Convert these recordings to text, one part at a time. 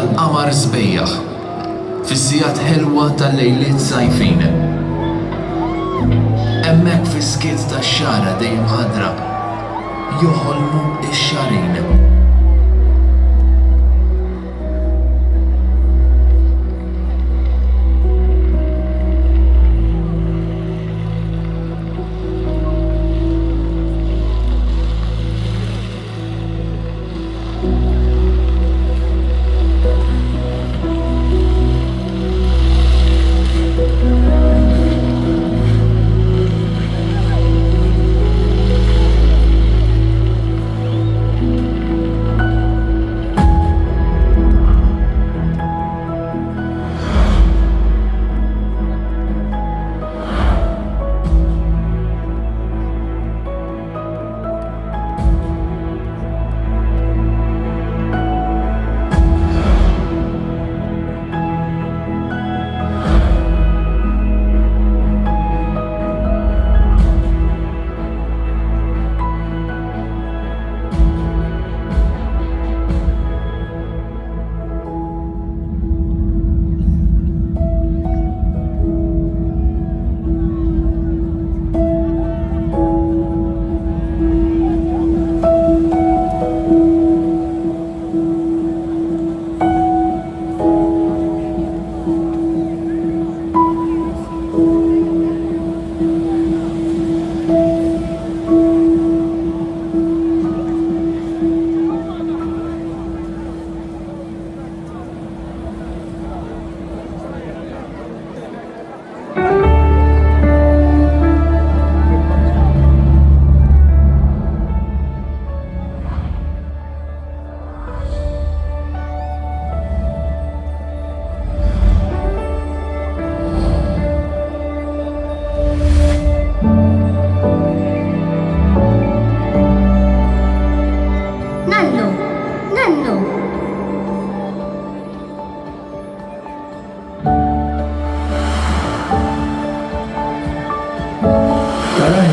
l-qamar żbejjaħ fis-sigħat ħelwa tal-lejliet sajfin. Hemmhekk fis-skiet tax-xara dejjem ħadra joħolmu x-xarin.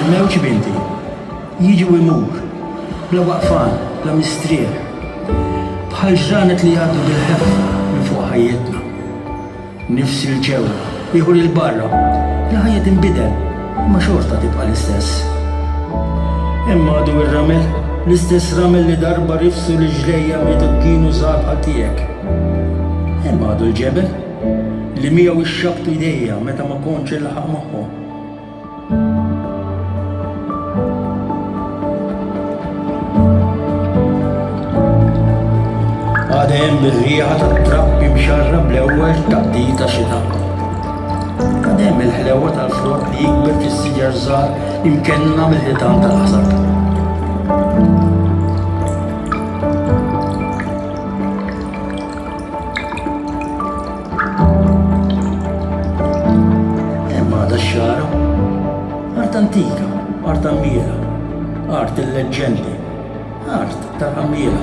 Mewċ binti, jiġi u jmur, bla waqfan, bla mistrieħ, bħal ġranet li jgħaddu bil-ħeffa minn fuq ħajjetna. Nifsi l-ġew, jieħu l-barra, la ħajjet inbidel, ma xorta tibqa l-istess. Imma għadu il-ramel, l-istess ramel li darba rifsu li ġlejja meta kienu żgħar tiegħek. Imma għadu l-ġebel, li miegħu ix-xabtu jdejja meta ma kontx il-ħaq magħhom. Għadem bil-riħa tat-trappi mxarrab l-ewwel taqdita xita. Għadem il-ħlewa tal-frott li jikber fis-siġar żgħar imkenna mill-ħitan tal-ħsar. Imma għada x-xara art antika, art ammiera, art il-leġġendi, art tal-ammiera.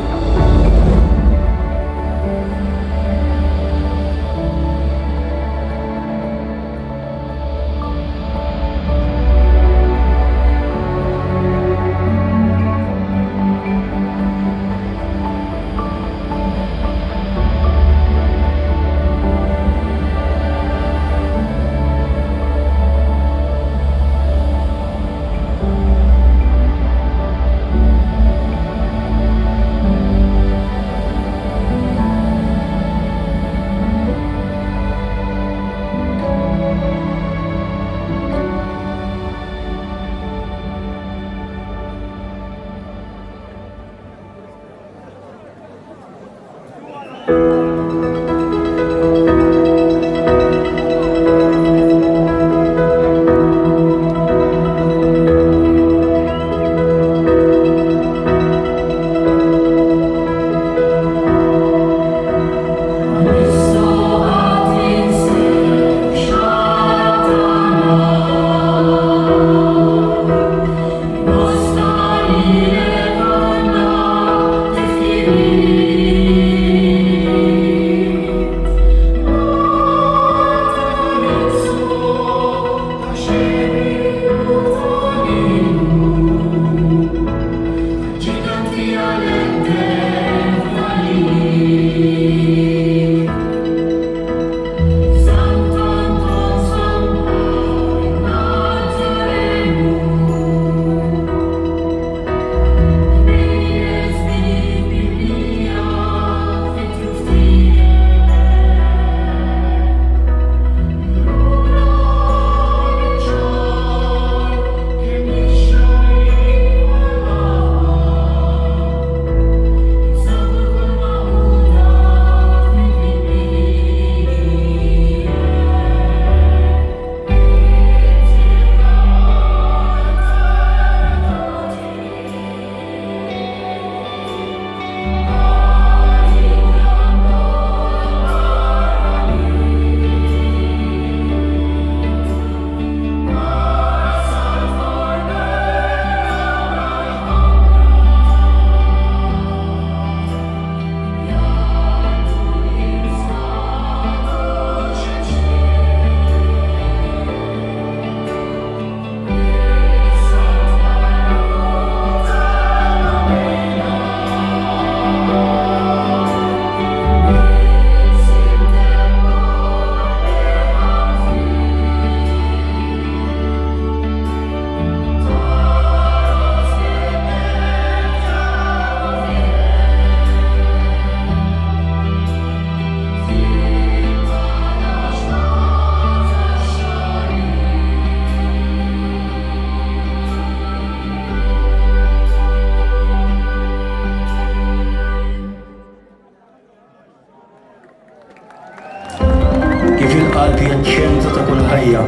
kif il-qalb jaċċenta ta' kull ħajja,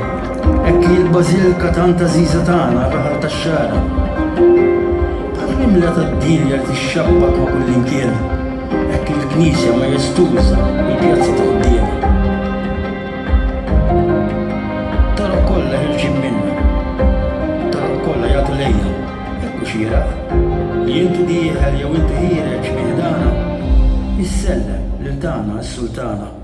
hekk il-bażilka tant għażiża tagħna ar-raħal tax-xara. Tal-rimla tad-dilja li tixxabbak ma' kull imkien, hekk il-Knisja majestuża il-pjazza ta' quddiem. Tara kollha ħirġin minna, tara kollha jagħtu lejja, hekk hu xieraq li intu dieħel jew intu ħireġ minn ħdana, jissellem lil tagħna s-Sultana.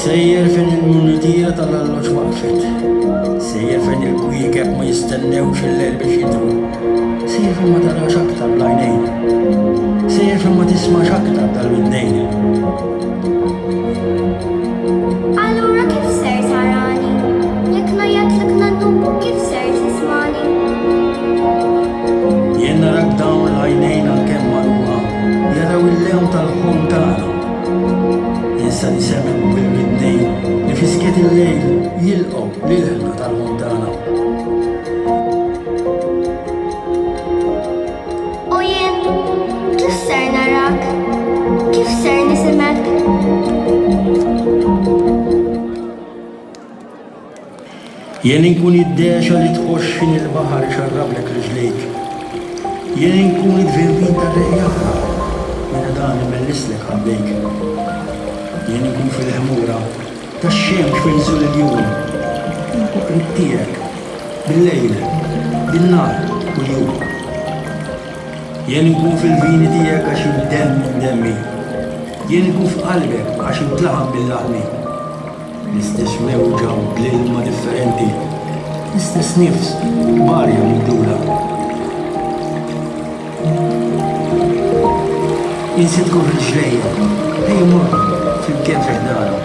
Sejjer fejn il-munitira tal-alloġ waqfet. Sejjer fejn il-kwikeb ma jistennewx il-lejl biex jidru. Sejjer fejn ma tarax aktar bl-għajnejn. Sejjer fejn ma tismax aktar tal-widnejn. Allura kif ser tarani? Jekk ngħidlek nannu kif ser tismani? Jien narak dawn l-għajnejn għalkemm magħluqa jaraw il-lewn tal-ħolm tagħna. Jinsa nisemgħu bil-widnejn li fiskiet il-lejl jilqgħu lil-ħelma tal-ħolm tagħna. U jien kif ser narak? Kif ser nisimek? Jien inkun id-dexa li tħoxxin il-baħar ixarrablek riġlejk. Jien inkun id-virvin tar-reqja minn dan imellislek ħaddejk. Jien inkun fil-ħmura tax-xemx fejn żul il-jum. Inkun qrib tiegħek bil-lejl, bin-nar kuljum. Jien inkun fil-vini tiegħek għax iddemm minn demmi. Jien inkun f'qalbek għax intlaħam bil-laħmi. L-istess mewġa u bl-ilma differenti, l-istess nifs, barja mibdula. Insi tkun riġlejja, ejja morru fil-kien fiħdana.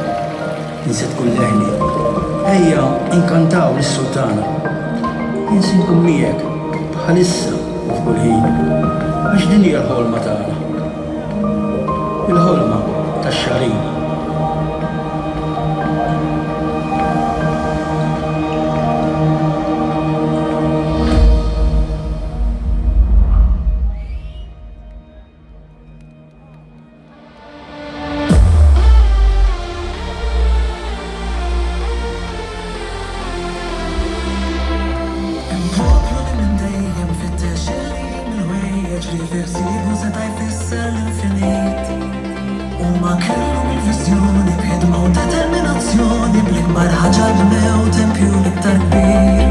Insi tkun leħni, ejja inkantaw lis-Sultana. Insi nkun miegħek bħalissa u f'kull ħin, għax din hija l-ħolma tagħna. Il-ħolma tax-xarin. Determinazzjoni bl-ikbar ħaġa b'mew tempju l-iktar kbir.